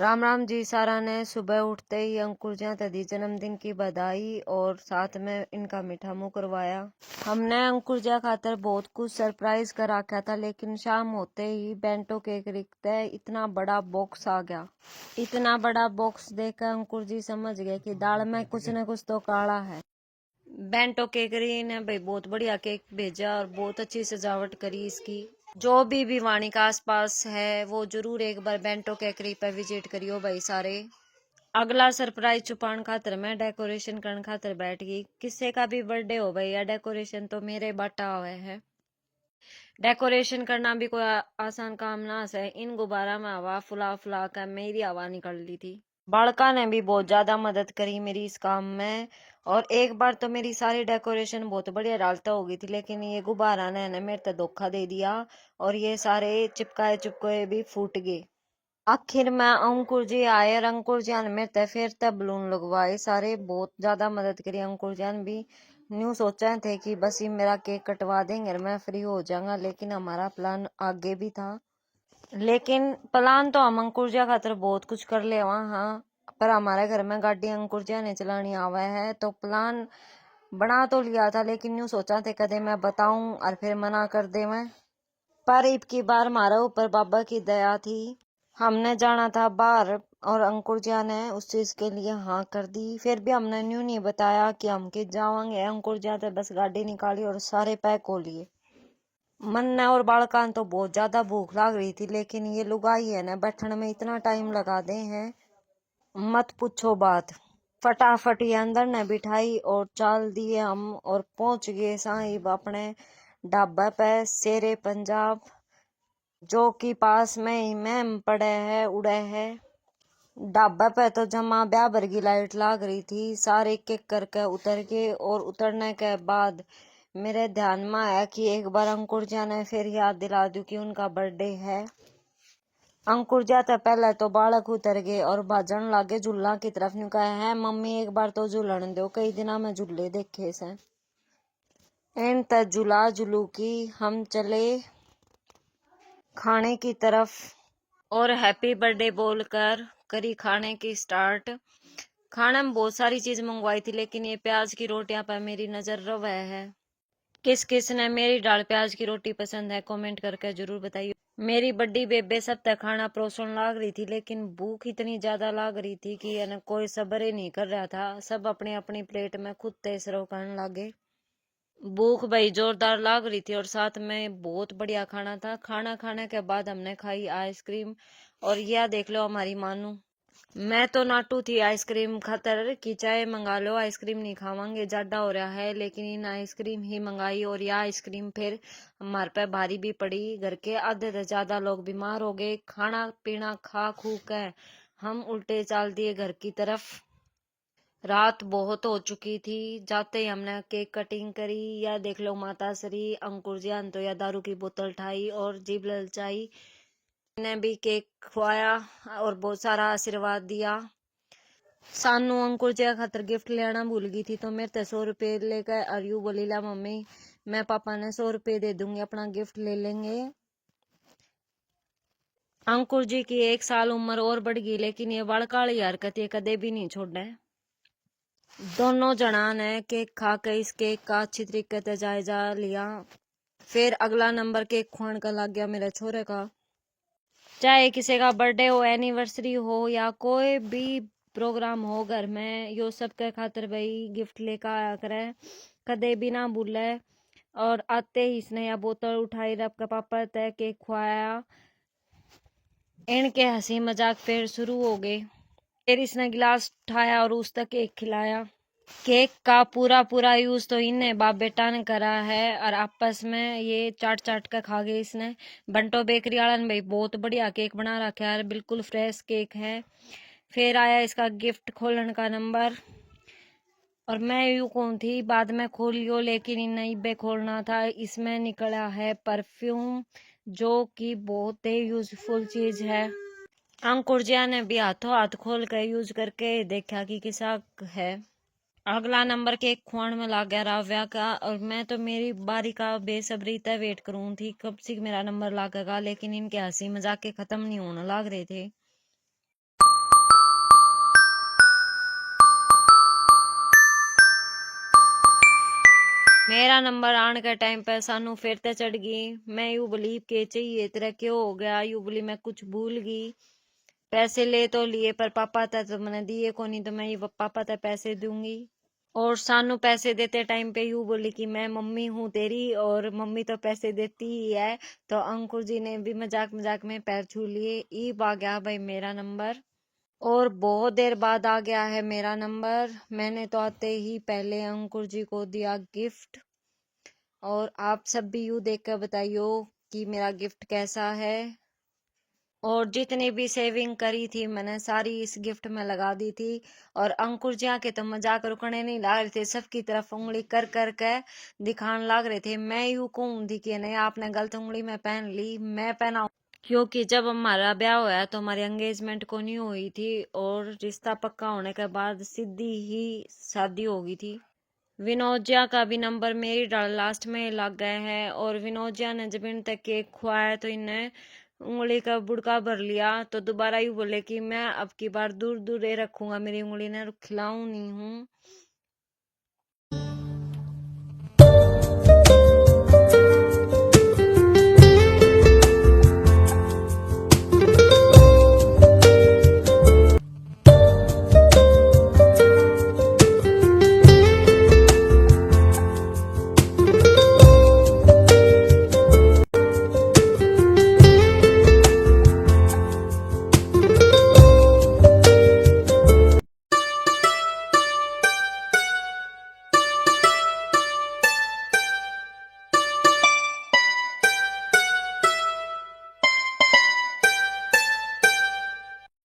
राम राम जी। सारा ने सुबह उठते ही अंकुर जी दी जन्मदिन की बधाई और साथ में इनका मीठा मुंह करवाया। हमने अंकुर जी खातर बहुत कुछ सरप्राइज कर रखा था, लेकिन शाम होते ही बेंटो केक रिखते इतना बड़ा बॉक्स आ गया। इतना बड़ा बॉक्स देखकर अंकुर जी समझ गए कि दाल में कुछ न कुछ तो काला है। बेंटो केकरी ने भाई बहुत बढ़िया केक भेजा और बहुत अच्छी सजावट करी इसकी। जो भी भिवानी का आसपास है वो जरूर एक बार बेंटो केकरी पे विजिट करियो भाई सारे। अगला सरप्राइज छुपान खातर मैं डेकोरेशन करने खातर बैठ गई। किसी का भी बर्थडे हो भाई या डेकोरेशन तो मेरे बाटा हुए है। डेकोरेशन करना भी कोई आसान काम ना है। इन गुब्बारा में हवा फुला फुला कर मेरी हवा निकल ली थी। बालका ने भी बहुत ज्यादा मदद करी मेरी इस काम में। और एक बार तो मेरी सारी डेकोरेशन बहुत बढ़िया डालता हो गई थी, लेकिन ये गुब्बारा ने मेरे तक धोखा दे दिया और ये सारे चिपकाए चिपकाए भी फूट गए। आखिर में अंकुर जी आए और अंकुर जी ने मेरे तक फिर तक बलून लगवाए। सारे बहुत ज्यादा मदद करी अंकुर जी ने भी। न्यू सोचा थे कि बस ये मेरा केक कटवा देंगे और मैं फ्री हो जाऊंगा, लेकिन हमारा प्लान आगे भी था। लेकिन प्लान तो हम अंकुर जी खातर बहुत कुछ कर ले वहाँ, पर हमारे घर में गाड़ी अंकुर जी ने चलानी आवा है तो प्लान बना तो लिया था, लेकिन यूं सोचा थे कदे मैं बताऊं और फिर मना कर दे मैं। पर अब की बार हमारे ऊपर बाबा की दया थी। हमने जाना था बाहर और अंकुर जी ने उस चीज के लिए हाँ कर दी। फिर भी हमने न्यू नहीं बताया कि हम के जावांगे। अंकुर जी ने बस गाड़ी निकाली और सारे पैक हो लिए। मन और बालकान तो बहुत ज्यादा भूख लग रही थी, लेकिन ये लुगाई है ना बैठने में इतना टाइम लगा दे हैं मत पूछो बात। फटाफट ये अंदर ने बिठाई और चाल दिए हम और पहुंच गए साहिब अपने ढाबा पे शेरे पंजाब, जो कि पास में ही मैम पड़े है उड़े है। ढाबा पे तो जमा ब्याह भर की लाइट लाग रही थी। सारे एक एक करके उतर गए और उतरने के बाद मेरे ध्यान में आया कि एक बार अंकुर जी ने फिर याद दिला दूं कि उनका बर्थडे है। अंकुर जी तो पहले तो बालक उतर गए और भाजन लागे झूला की तरफ न्यू कहा है मम्मी एक बार तो झूलन दो, कई दिना में झूले देखे से। इन तक झूला झूलू की हम चले खाने की तरफ और हैप्पी बर्थडे बोलकर करी खाने की स्टार्ट। खाने में बहुत सारी चीज मंगवाई थी, लेकिन ये प्याज की रोटियां पर मेरी नजर रवे है। किस किस ने मेरी दाल प्याज की रोटी पसंद है कमेंट करके जरूर बताइए। मेरी बड़ी बेबे सब तक खाना परोसन लाग रही थी, लेकिन भूख इतनी ज्यादा लाग रही थी कि कोई सब्र ही नहीं कर रहा था। सब अपनी अपनी प्लेट में खुद तेसरो करने लगे। भूख भाई जोरदार लाग रही थी और साथ में बहुत बढ़िया खाना था। खाना खाने के बाद हमने खाई आइसक्रीम और यह देख लो हमारी मानू। मैं तो नाटू थी आइसक्रीम खातर कि चाय मंगा लो, आइसक्रीम नहीं खावांगे ज्यादा हो रहा है, लेकिन इन आइसक्रीम ही मंगाई और यह आइसक्रीम फिर हमारे पे भारी भी पड़ी। घर के आधे से ज्यादा लोग बीमार हो गए। खाना पीना खा खू के हम उल्टे चाल दिए घर की तरफ। रात बहुत हो चुकी थी। जाते ही हमने केक कटिंग करी। या देख लो माता श्री अंकुर जी तो या दारू की बोतल ठाई और जीभ ललचाई ने भी केक खवाया और बहुत सारा आशीर्वाद दिया। सानू अंकुर जी खातर गिफ्ट लेना भूल गई थी, तो मेरे 100 रुपये लेकर अरयू बोली ला मम्मी मैं पापा ने 100 रुपये दे दूंगी, अपना गिफ्ट ले लेंगे। अंकुर जी की 1 साल उम्र और बढ़ गई, लेकिन ये बड़काली हरकत ये कदे भी नहीं छोड़े। दोनों जना ने केक खा के इस केक का अच्छी तरीके से जायजा लिया। फिर अगला नंबर केक खुआन का लग गया मेरे छोरे का। चाहे किसी का बर्थडे हो, एनिवर्सरी हो या कोई भी प्रोग्राम हो घर में, यो सब के खातिर भाई गिफ्ट लेकर आया करे, कदे भी ना भूले। और आते ही इसने या बोतल उठाई रब का पापा तय केक खुआया। इनके हंसी मजाक फिर शुरू हो गए। फिर इसने गिलास उठाया और उस तक केक खिलाया। केक का पूरा पूरा यूज तो इन्हें बाप बेटा ने करा है और आपस में ये चाट चाट कर खा गए इसने। बंटो बेकरी वाला ने भाई बहुत बढ़िया केक बना रखा है, बिल्कुल फ्रेश केक है। फिर आया इसका गिफ्ट खोलने का नंबर और मैं यूं कौन थी बाद में खोलियो, लेकिन इन्हें इबे खोलना था। इसमें निकला है परफ्यूम, जो कि बहुत ही यूजफुल चीज है। अंकुर जी ने भी हाथों हाथ खोल कर यूज करके देखा कि किसा है। अगला नंबर केक खुआन में ला गया राव्या का और मैं तो मेरी बारी का बेसब्री तय वेट करूं थी कब से मेरा नंबर लागेगा, लेकिन इनके हंसी मजाक के खत्म नहीं होने लग रहे थे। मेरा नंबर आने के टाइम पे सानू फिर ते चढ़ गई। मैं यू बोली के चाहिए तेरा क्यों हो गया, यू बोली मैं कुछ भूल गई। पैसे ले तो लिए पर पापा ते तो मैंने दिए को नहीं, तो मैं ये पापा ते पैसे दूंगी। और सानू पैसे देते टाइम पे यू बोली कि मैं मम्मी हूँ तेरी और मम्मी तो पैसे देती ही है। तो अंकुर जी ने भी मजाक मजाक में पैर छू लिए। ईब आ गया भाई मेरा नंबर, और बहुत देर बाद आ गया है मेरा नंबर। मैंने तो आते ही पहले अंकुर जी को दिया गिफ्ट, और आप सब भी यू देख कर बताइयो कि मेरा गिफ्ट कैसा है। और जितनी भी सेविंग करी थी मैंने सारी इस गिफ्ट में लगा दी थी। और अंकुर जी के तो मजाक रुकने नहीं लग रहे थे, सबकी तरफ उंगली कर कर के दिखाने लग रहे थे। मैं यूं कहूँ थी कि नहीं आपने गलत उंगली में पहन ली, मैं पहना, क्योंकि जब हमारा ब्याह हुआ तो हमारी एंगेजमेंट को नहीं हुई थी, और रिश्ता पक्का होने के बाद सीधी ही शादी हो गई थी। विनोजिया का भी नंबर मेरी लास्ट में लग गए हैं, और विनोजिया ने जब इन तक केक खुआया तो इन्हें उंगली का बुड़का भर लिया। तो दोबारा यू बोले कि मैं अब की बार दूर दूर रखूंगा मेरी उंगली ने, खिलाऊं नहीं हूँ।